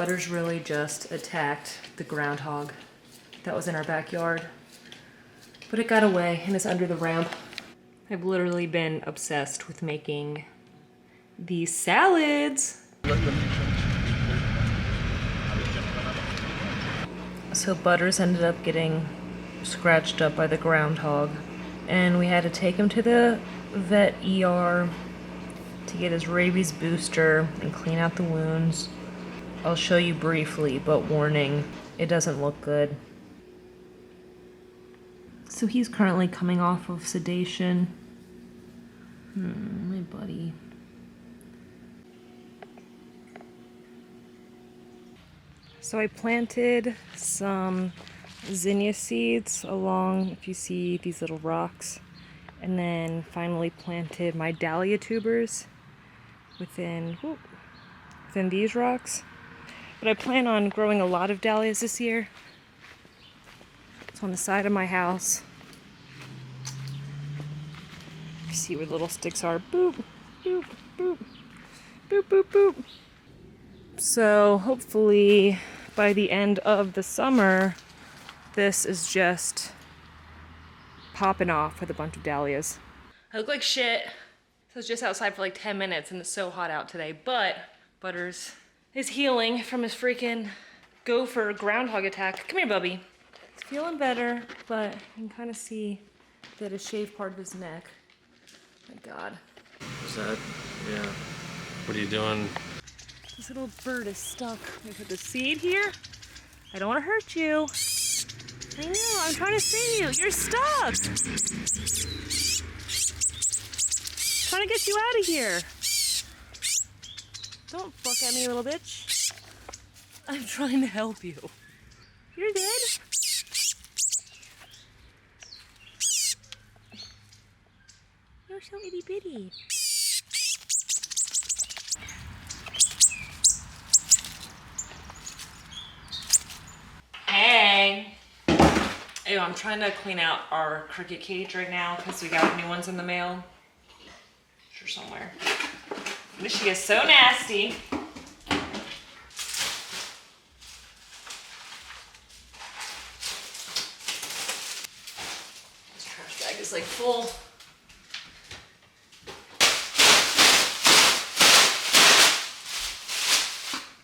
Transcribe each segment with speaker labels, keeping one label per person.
Speaker 1: Butters really just attacked the groundhog that was in our backyard. But it got away and is under the ramp. I've literally been obsessed with making these salads. So Butters ended up getting scratched up by the groundhog, and we had to take him to the vet ER to get his rabies booster and clean out the wounds. I'll show you briefly, but warning, it doesn't look good. So he's currently coming off of sedation. My buddy. So I planted some zinnia seeds along, if you see these little rocks, and then finally planted my dahlia tubers within these rocks. But I plan on growing a lot of dahlias this year. It's on the side of my house. You see where the little sticks are. Boop, boop, boop, boop, boop, boop. So hopefully by the end of the summer, this is just popping off with a bunch of dahlias. I look like shit. I was just outside for like 10 minutes and it's so hot out today, but Butters is healing from his freaking gopher groundhog attack. Come here, Bubby. He's feeling better, but you can kind of see that a shaved part of his neck. Oh my God.
Speaker 2: Is that, yeah. What are you doing?
Speaker 1: This little bird is stuck. Let me put the seed here. I don't want to hurt you. I know, I'm trying to save you. You're stuck. Trying to get you out of here. Don't fuck at me, little bitch. I'm trying to help you. You're dead? You're so itty bitty. Hey. Ew, I'm trying to clean out our cricket cage right now because we got new ones in the mail. Sure, somewhere. This shit is so nasty. This trash bag is like full.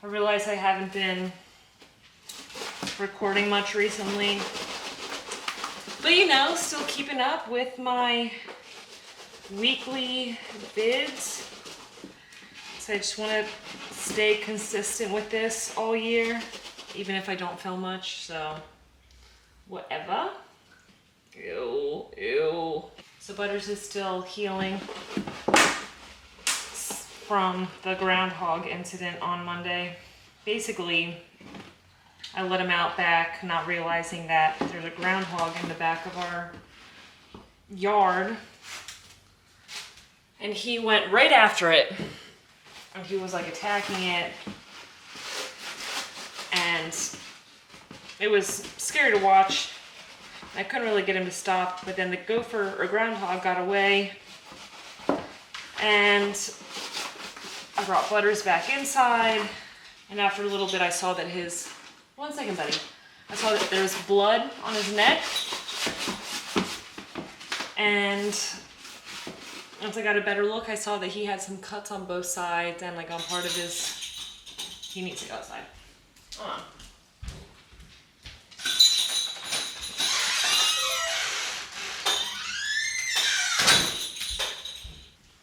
Speaker 1: I realize I haven't been recording much recently, but you know, still keeping up with my weekly vids. So I just want to stay consistent with this all year, even if I don't film much, so whatever. Ew, ew. So Butters is still healing from the groundhog incident on Monday. Basically, I let him out back, not realizing that there's a groundhog in the back of our yard. And he went right after it. And he was like attacking it. And it was scary to watch. I couldn't really get him to stop, but then the gopher or groundhog got away. And I brought Butters back inside. And after a little bit, I saw that his... One second, buddy. I saw that there was blood on his neck. And once I got a better look, I saw that he had some cuts on both sides and like on part of his... He needs to go outside. Hold on.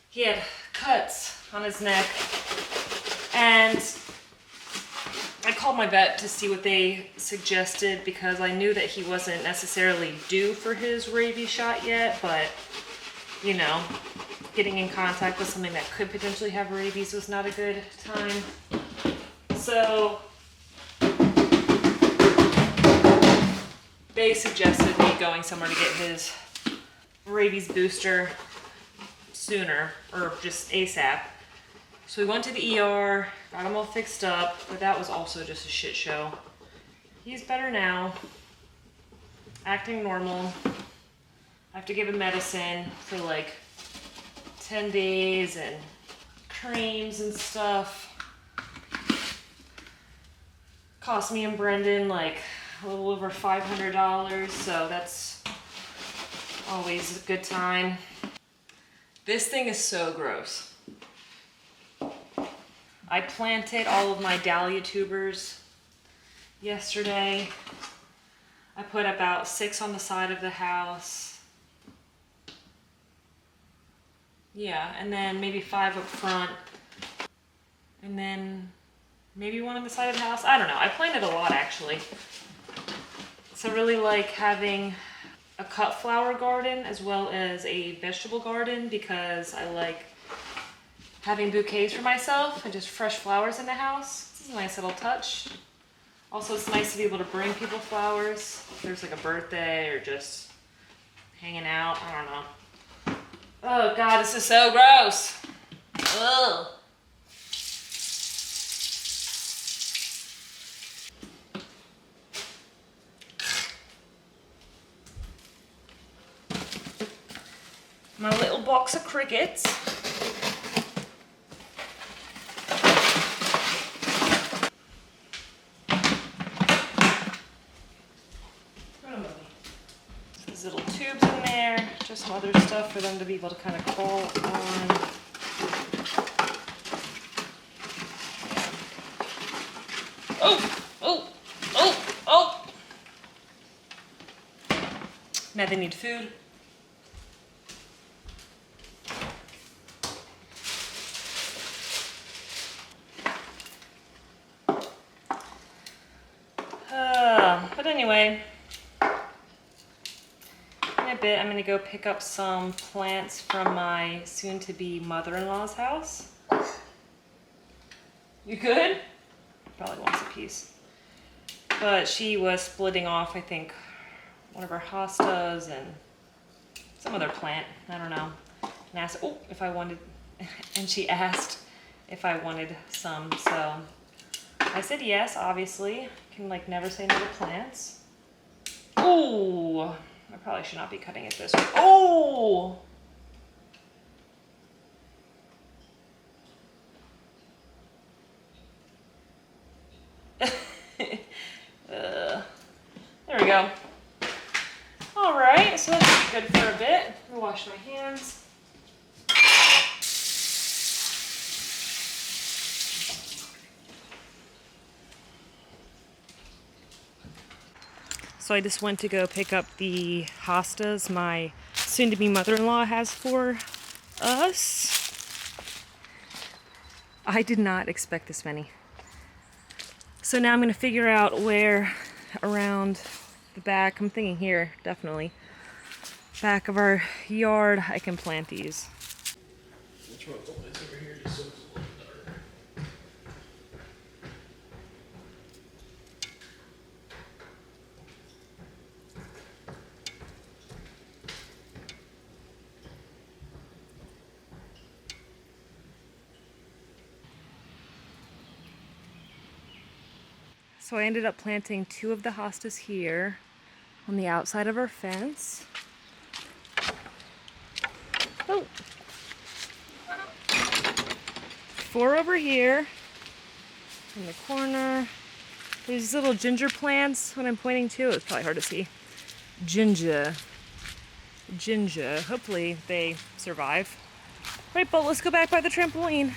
Speaker 1: He had cuts on his neck, and I called my vet to see what they suggested because I knew that he wasn't necessarily due for his rabies shot yet, but you know, getting in contact with something that could potentially have rabies was not a good time. So they suggested me going somewhere to get his rabies booster sooner, or just ASAP. So we went to the ER, got him all fixed up, but that was also just a shit show. He's better now, acting normal. I have to give him medicine for like 10 days and creams and stuff. Cost me and Brendan like a little over $500, so that's always a good time. This thing is so gross. I planted all of my dahlia tubers yesterday. I put about 6 on the side of the house. Yeah, and then maybe 5 up front. And then maybe 1 on the side of the house. I don't know. I planted a lot actually. So I really like having a cut flower garden as well as a vegetable garden because I like having bouquets for myself and just fresh flowers in the house. This is a nice little touch. Also, it's nice to be able to bring people flowers if there's like a birthday or just hanging out. I don't know. Oh God, this is so gross. Ugh. My little box of crickets. These little tubes in there, just some other stuff for them to be able to kind of crawl on. Oh, oh, oh, oh! Now they need food. But anyway, in a bit I'm gonna go pick up some plants from my soon-to-be mother-in-law's house. You good? Probably wants a piece. But she was splitting off, I think, one of her hostas and some other plant, I don't know. And asked, oh, if I wanted, and she asked if I wanted some, so I said yes, obviously. Can like never say no to plants. Ooh, I probably should not be cutting it this way. Oh! There we go. All right, so that should be good for a bit. Let me wash my hands. So I just went to go pick up the hostas my soon-to-be mother-in-law has for us. I did not expect this many. So now I'm going to figure out where around the back, I'm thinking here, definitely, back of our yard, I can plant these.
Speaker 2: Which one? Oh, it's over here. Just so it's a little dark.
Speaker 1: So I ended up planting 2 of the hostas here on the outside of our fence. Oh. 4 over here in the corner. There's these little ginger plants. What I'm pointing to, it's probably hard to see. Ginger. Hopefully they survive. Right, but let's go back by the trampoline.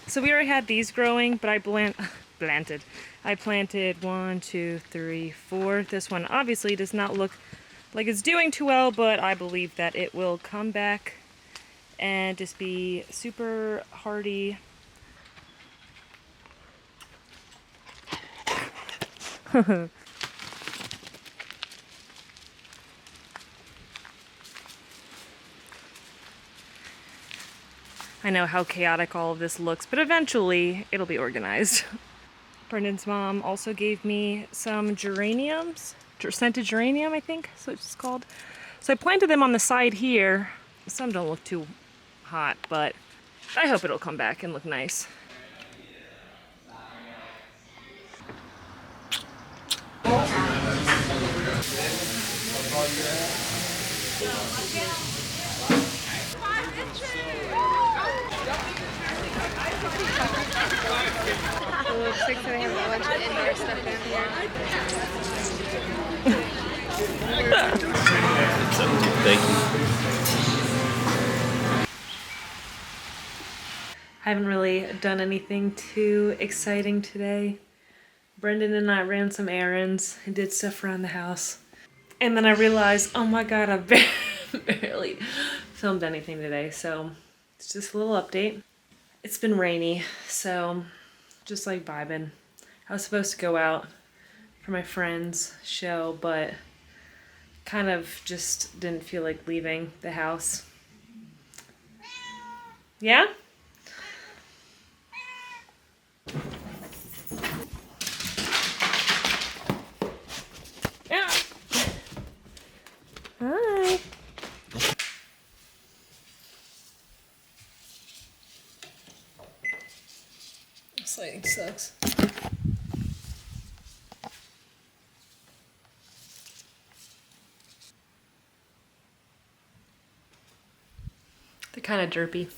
Speaker 1: So we already had these growing, but I planted 1, 2, 3, 4. This one obviously does not look like it's doing too well, but I believe that it will come back and just be super hardy. I know how chaotic all of this looks, but eventually it'll be organized. Brendan's mom also gave me some geraniums, scented geranium, I think, so it's called. So I planted them on the side here. Some don't look too hot, but I hope it'll come back and look nice.
Speaker 3: A little sick, so they have a bunch of indoor stuff down here.
Speaker 2: Thank you.
Speaker 1: I haven't really done anything too exciting today. Brendan and I ran some errands and did stuff around the house. And then I realized, oh my god, I've barely filmed anything today. So it's just a little update. It's been rainy, so just like vibing. I was supposed to go out for my friend's show, but kind of just didn't feel like leaving the house. Yeah? Yeah. Hi. This lighting sucks. They're kind of derpy.